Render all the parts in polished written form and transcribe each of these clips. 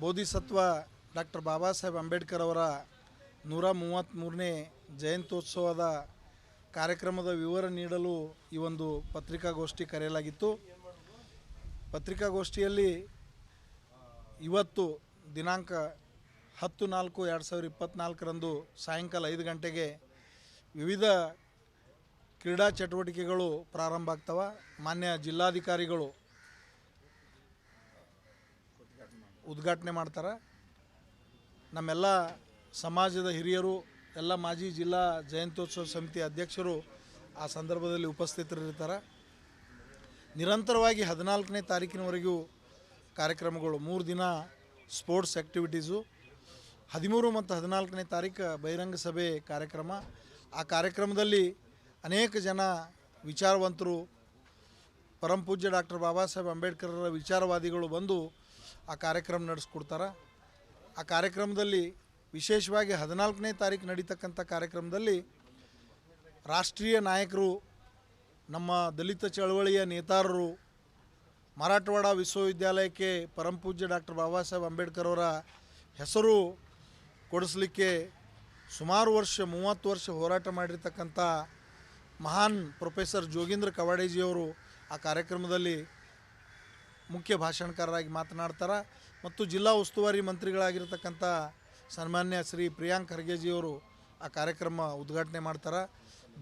Bodhisattva doctor Baba Saheb Ambedkar ಅವರ 133ನೇ ಜಯಂತ್ಯೋತ್ಸವದ ಕಾರ್ಯಕ್ರಮದ ವಿವರ ನೀಡಲು ಈ ಒಂದು ಪತ್ರಿಕಾಗೋಷ್ಠಿ ಕರೆಯಲಾಗಿತ್ತು. ಪತ್ರಿಕಾಗೋಷ್ಠಿಯಲ್ಲಿ ಇವತ್ತು ದಿನಾಂಕ 10/4/2024 ಸಾಯಂಕಾಲ 5 ಗಂಟೆಗೆ ವಿವಿಧ ಕ್ರೀಡಾ ಚಟುವಟಿಕೆಗಳು ಪ್ರಾರಂಭ ಆಗ್ತವೆ. ಮಾನ್ಯ ಜಿಲ್ಲಾಧಿಕಾರಿಗಳು ಉದ್ಘಾಟನೆ ಮಾಡ್ತಾರೆ. ನಮ್ಮೆಲ್ಲ ಸಮಾಜದ ಹಿರಿಯರು, ಎಲ್ಲ ಮಾಜಿ ಜಿಲ್ಲಾ ಜಯಂತ್ಯೋತ್ಸವ ಸಮಿತಿ ಅಧ್ಯಕ್ಷರು ಆ ಸಂದರ್ಭದಲ್ಲಿ ಉಪಸ್ಥಿತರಿರ್ತಾರೆ. ನಿರಂತರವಾಗಿ 14ನೇ ತಾರೀಕಿನವರೆಗೂ ಕಾರ್ಯಕ್ರಮಗಳು, 3 ದಿನ ಸ್ಪೋರ್ಟ್ಸ್ ಆ್ಯಕ್ಟಿವಿಟೀಸು, 13 ಮತ್ತು 14ನೇ ತಾರೀಕು ಬಹಿರಂಗ ಸಭೆ ಕಾರ್ಯಕ್ರಮ. ಆ ಕಾರ್ಯಕ್ರಮದಲ್ಲಿ ಅನೇಕ ಜನ ವಿಚಾರವಂತರು, ಪರಮಪೂಜ್ಯ ಡಾಕ್ಟರ್ ಬಾಬಾ ಸಾಹೇಬ್ ಅಂಬೇಡ್ಕರ್ರ ವಿಚಾರವಾದಿಗಳು ಬಂದು ಆ ಕಾರ್ಯಕ್ರಮ ನಡೆಸ್ಕೊಡ್ತಾರೆ. ಆ ಕಾರ್ಯಕ್ರಮದಲ್ಲಿ ವಿಶೇಷವಾಗಿ 14ನೇ ತಾರೀಕು ನಡೀತಕ್ಕಂಥ ಕಾರ್ಯಕ್ರಮದಲ್ಲಿ ರಾಷ್ಟ್ರೀಯ ನಾಯಕರು, ನಮ್ಮ ದಲಿತ ಚಳವಳಿಯ ನೇತಾರರು, ಮರಾಠವಾಡ ವಿಶ್ವವಿದ್ಯಾಲಯಕ್ಕೆ ಪರಮಪೂಜ್ಯ ಡಾಕ್ಟರ್ ಬಾಬಾ ಸಾಹೇಬ್ ಅಂಬೇಡ್ಕರ್ ಅವರ ಹೆಸರು ಕೊಡಿಸಲಿಕ್ಕೆ ಸುಮಾರು ವರ್ಷ 30 ವರ್ಷ ಹೋರಾಟ ಮಾಡಿರ್ತಕ್ಕಂಥ ಮಹಾನ್ ಪ್ರೊಫೆಸರ್ ಜೋಗೀಂದ್ರ ಕವಾಡೇಜಿಯವರು ಆ ಕಾರ್ಯಕ್ರಮದಲ್ಲಿ ಮುಖ್ಯ ಭಾಷಣಕಾರರಾಗಿ ಮಾತನಾಡ್ತಾರೆ. ಮತ್ತು ಜಿಲ್ಲಾ ಉಸ್ತುವಾರಿ ಮಂತ್ರಿಗಳಾಗಿರ್ತಕ್ಕಂಥ ಸನ್ಮಾನ್ಯ ಶ್ರೀ ಪ್ರಿಯಾಂಕ್ ಖರ್ಗೆಜಿಯವರು ಆ ಕಾರ್ಯಕ್ರಮ ಉದ್ಘಾಟನೆ ಮಾಡ್ತಾರೆ.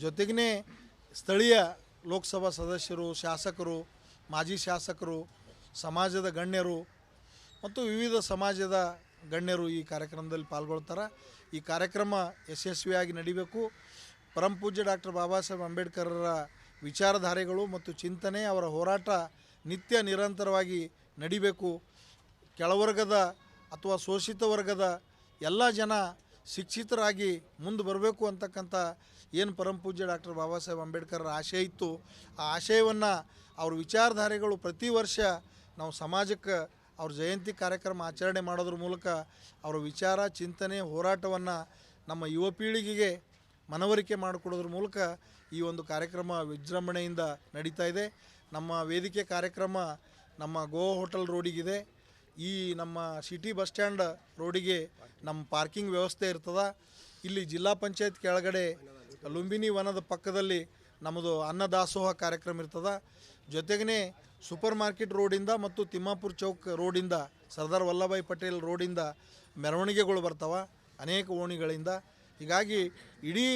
ಜೊತೆಗೇ ಸ್ಥಳೀಯ ಲೋಕಸಭಾ ಸದಸ್ಯರು, ಶಾಸಕರು, ಮಾಜಿ ಶಾಸಕರು, ಸಮಾಜದ ಗಣ್ಯರು ಮತ್ತು ವಿವಿಧ ಸಮಾಜದ ಗಣ್ಯರು ಈ ಕಾರ್ಯಕ್ರಮದಲ್ಲಿ ಪಾಲ್ಗೊಳ್ತಾರೆ. ಈ ಕಾರ್ಯಕ್ರಮ ಯಶಸ್ವಿಯಾಗಿ ನಡಿಬೇಕು. ಪರಮಪೂಜ್ಯ ಡಾಕ್ಟರ್ ಬಾಬಾ ಸಾಹೇಬ್ ಅಂಬೇಡ್ಕರ್ರ ವಿಚಾರಧಾರೆಗಳು ಮತ್ತು ಚಿಂತನೆ, ಅವರ ಹೋರಾಟ ನಿತ್ಯ ನಿರಂತರವಾಗಿ ನಡಿಬೇಕು. ಕೆಳವರ್ಗದ ಅಥವಾ ಶೋಷಿತ ವರ್ಗದ ಎಲ್ಲ ಜನ ಶಿಕ್ಷಿತರಾಗಿ ಮುಂದೆ ಬರಬೇಕು ಅಂತಕ್ಕಂಥ ಏನು ಪರಮಪೂಜ್ಯ ಡಾಕ್ಟರ್ ಬಾಬಾ ಸಾಹೇಬ್ ಅಂಬೇಡ್ಕರ್ ಆಶಯ ಇತ್ತು, ಆ ಆಶಯವನ್ನು ಅವ್ರ ವಿಚಾರಧಾರೆಗಳು ಪ್ರತಿ ವರ್ಷ ನಾವು ಸಮಾಜಕ್ಕೆ ಅವ್ರ ಜಯಂತಿ ಕಾರ್ಯಕ್ರಮ ಆಚರಣೆ ಮಾಡೋದ್ರ ಮೂಲಕ ಅವರ ವಿಚಾರ, ಚಿಂತನೆ, ಹೋರಾಟವನ್ನು ನಮ್ಮ ಯುವ ಪೀಳಿಗೆಗೆ ಮನವರಿಕೆ ಮಾಡಿಕೊಡೋದ್ರ ಮೂಲಕ ಈ ಒಂದು ಕಾರ್ಯಕ್ರಮ ವಿಜೃಂಭಣೆಯಿಂದ ನಡೀತಾ ಇದೆ. ನಮ್ಮ ವೇದಿಕೆ ಕಾರ್ಯಕ್ರಮ ನಮ್ಮ ಗೋವಾ ಹೋಟೆಲ್ ರೋಡಿಗಿದೆ. ಈ ನಮ್ಮ ಸಿಟಿ ಬಸ್ ಸ್ಟ್ಯಾಂಡ್ ರೋಡಿಗೆ ನಮ್ಮ ಪಾರ್ಕಿಂಗ್ ವ್ಯವಸ್ಥೆ ಇರ್ತದೆ. ಇಲ್ಲಿ ಜಿಲ್ಲಾ ಪಂಚಾಯತ್ ಕೆಳಗಡೆ ಲುಂಬಿನಿ ವನದ ಪಕ್ಕದಲ್ಲಿ ನಮ್ಮದು ಅನ್ನದಾಸೋಹ ಕಾರ್ಯಕ್ರಮ ಇರ್ತದೆ. ಜೊತೆಗೇ ಸೂಪರ್ ಮಾರ್ಕೆಟ್ ರೋಡಿಂದ ಮತ್ತು ತಿಮ್ಮಾಪುರ ಚೌಕ್ ರೋಡಿಂದ, ಸರ್ದಾರ್ ವಲ್ಲಭಾಯ್ ಪಟೇಲ್ ರೋಡಿಂದ ಮೆರವಣಿಗೆಗಳು ಬರ್ತಾವೆ ಅನೇಕ ಓಣಿಗಳಿಂದ. ಹೀಗಾಗಿ ಇಡೀ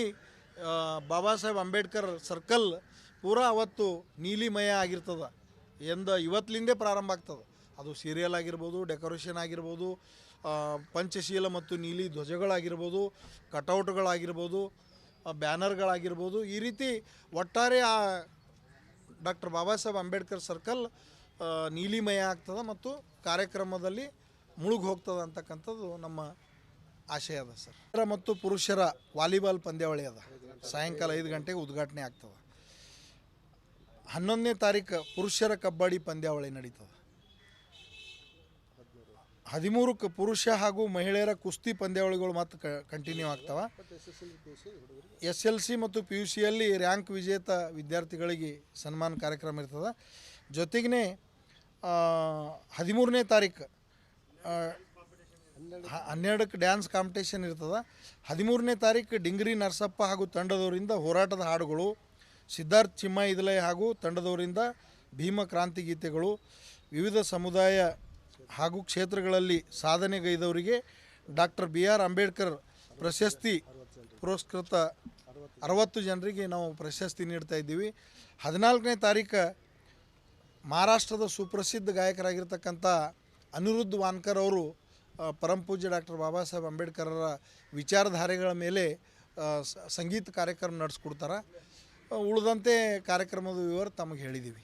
ಬಾಬಾ ಸಾಹೇಬ್ ಅಂಬೇಡ್ಕರ್ ಸರ್ಕಲ್ ಪೂರಾ ಅವತ್ತು ನೀಲಿಮಯ ಆಗಿರ್ತದೆ. ಇವತ್ತಲಿಂದೇ ಪ್ರಾರಂಭ ಆಗ್ತದೆ. ಅದು ಸೀರಿಯಲ್ ಆಗಿರ್ಬೋದು, ಡೆಕೋರೇಷನ್ ಆಗಿರ್ಬೋದು, ಪಂಚಶೀಲ ಮತ್ತು ನೀಲಿ ಧ್ವಜಗಳಾಗಿರ್ಬೋದು, ಕಟೌಟ್ಗಳಾಗಿರ್ಬೋದು, ಬ್ಯಾನರ್ಗಳಾಗಿರ್ಬೋದು. ಈ ರೀತಿ ಒಟ್ಟಾರೆ ಆ ಡಾಕ್ಟರ್ ಬಾಬಾ ಸಾಹೇಬ್ ಅಂಬೇಡ್ಕರ್ ಸರ್ಕಲ್ ನೀಲಿಮಯ ಆಗ್ತದೆ ಮತ್ತು ಕಾರ್ಯಕ್ರಮದಲ್ಲಿ ಮುಳುಗಿ ಹೋಗ್ತದೆ ಅಂತಕ್ಕಂಥದ್ದು ನಮ್ಮ ಆಶಯ ಅದ ಸರ್. ಮತ್ತು ಪುರುಷರ ವಾಲಿಬಾಲ್ ಪಂದ್ಯಾವಳಿ ಅದ, ಸಾಯಂಕಾಲ 5 ಗಂಟೆಗೆ ಉದ್ಘಾಟನೆ ಆಗ್ತದೆ. 11ನೇ ತಾರೀಕು ಪುರುಷರ ಕಬಡ್ಡಿ ಪಂದ್ಯಾವಳಿ ನಡೀತದೆ. 13ಕ್ಕೆ ಪುರುಷ ಹಾಗೂ ಮಹಿಳೆಯರ ಕುಸ್ತಿ ಪಂದ್ಯಾವಳಿಗಳು ಮತ್ತು ಕಂಟಿನ್ಯೂ ಆಗ್ತವೆ. SLC ಮತ್ತು PUCಯಲ್ಲಿ ರ್ಯಾಂಕ್ ವಿಜೇತ ವಿದ್ಯಾರ್ಥಿಗಳಿಗೆ ಸನ್ಮಾನ ಕಾರ್ಯಕ್ರಮ ಇರ್ತದೆ. ಜೊತೆಗೇ 13ನೇ ತಾರೀಕು 12ಕ್ಕೆ ಡ್ಯಾನ್ಸ್ ಕಾಂಪಿಟೇಷನ್ ಇರ್ತದೆ. 13ನೇ ತಾರೀಕು ಡಿಂಗ್ರಿ ನರಸಪ್ಪ ಹಾಗೂ ತಂಡದವರಿಂದ ಹೋರಾಟದ ಹಾಡುಗಳು, ಸಿದ್ಧಾರ್ಥ್ ಚಿಮ್ಮ ಇದಲೈ ಹಾಗೂ ತಂಡದವರಿಂದ ಭೀಮ ಕ್ರಾಂತಿ ಗೀತೆಗಳು, ವಿವಿಧ ಸಮುದಾಯ ಹಾಗೂ ಕ್ಷೇತ್ರಗಳಲ್ಲಿ ಸಾಧನೆಗೈದವರಿಗೆ ಡಾಕ್ಟರ್ BR ಅಂಬೇಡ್ಕರ್ ಪ್ರಶಸ್ತಿ ಪುರಸ್ಕೃತ 60 ಜನರಿಗೆ ನಾವು ಪ್ರಶಸ್ತಿ ನೀಡ್ತಾ ಇದ್ದೀವಿ. 14ನೇ ತಾರೀಕು ಮಹಾರಾಷ್ಟ್ರದ ಸುಪ್ರಸಿದ್ಧ ಗಾಯಕರಾಗಿರ್ತಕ್ಕಂಥ ಅನಿರುದ್ಧ್ ವಾನ್ಕರ್ ಅವರು ಪರಮಪೂಜ್ಯ ಡಾಕ್ಟರ್ ಬಾಬಾ ಸಾಹೇಬ್ ಅಂಬೇಡ್ಕರ್ರ ವಿಚಾರಧಾರೆಗಳ ಮೇಲೆ ಸಂಗೀತ ಕಾರ್ಯಕ್ರಮ ನಡೆಸ್ಕೊಡ್ತಾರೆ. ಉಳಿದಂತೆ ಕಾರ್ಯಕ್ರಮದ ವಿವರ ತಮಗೆ ಹೇಳಿದ್ದೀವಿ.